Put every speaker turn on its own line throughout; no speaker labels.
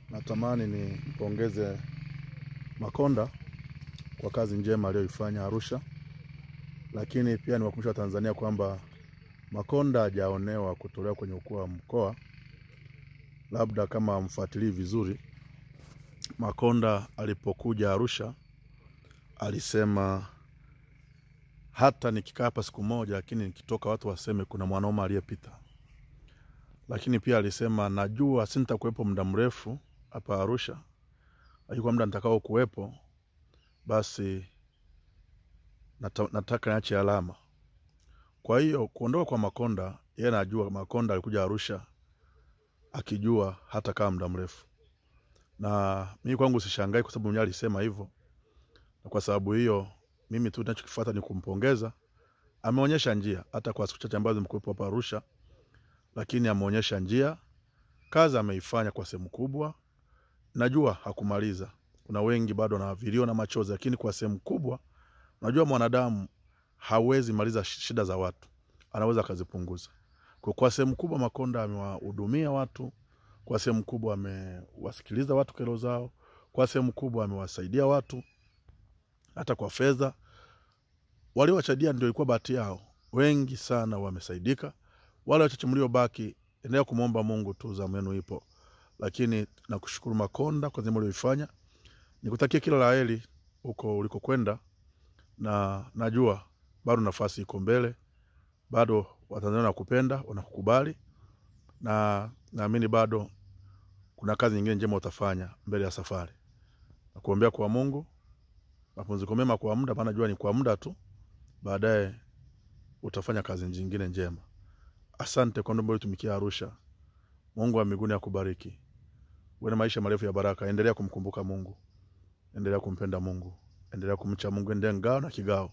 Natamani nipongeze Makonda kwa kazi njema aliyoifanya Arusha, lakini pia niwakumbusha Tanzania kwamba Makonda hajaonewa kutolewa kwenye ukuu wa mkoa. Labda kama mfuatilii vizuri, Makonda alipokuja Arusha alisema hata nikikaa hapa siku moja, lakini nikitoka watu waseme kuna mwanaume aliyepita. Lakini pia alisema najua sintakuwepo muda mrefu hapa Arusha, lakini kwa muda nitakao kuwepo basi nataka niache alama. Kwa hiyo kuondoka kwa Makonda, yeye anajua Makonda alikuja Arusha akijua hata kama muda mrefu. Na mimi kwangu sishangai kwa sababu mwenyewe alisema hivyo. Na kwa sababu hiyo mimi tu ninachokifuata ni kumpongeza. Ameonyesha njia hata kwa siku chache ambazo mkuwepo hapa Arusha, lakini ameonyesha njia. Kazi ameifanya kwa sehemu kubwa. Najua hakumaliza. Kuna wengi bado na vilio na machozi, lakini kwa sehemu kubwa najua mwanadamu hawezi maliza shida za watu, anaweza kazipunguza. Kwa sehemu kubwa Makonda amewahudumia watu, kwa sehemu kubwa amewasikiliza watu kero zao, kwa sehemu kubwa amewasaidia watu hata kwa fedha. Waliowasaidia ndio ilikuwa bahati yao. Wengi sana wamesaidika. Wale wachache mliobaki, endelea kumuomba Mungu tu, zamu yenu ipo. Lakini nakushukuru Makonda kwa jambo ulilofanya. Nikutakie kila la heri huko ulikokwenda, na najua bado nafasi iko mbele. Bado Watanzania wanakupenda, wanakukubali, na naamini bado kuna kazi nyingine njema utafanya mbele ya safari. Nakuombea kwa Mungu mapumziko mema kwa muda, maana najua ni kwa muda tu, baadaye utafanya kazi nyingine njema. Asante kwa ndio ulitumikia Arusha. Mungu wa mbinguni akubariki. Uwe na maisha marefu ya baraka. Endelea kumkumbuka Mungu. Endelea kumpenda Mungu. Endelea kumcha Mungu, ndiye ngao na kigao,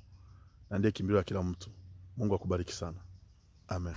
na ndiye kimbilio la kila mtu. Mungu akubariki sana. Amen.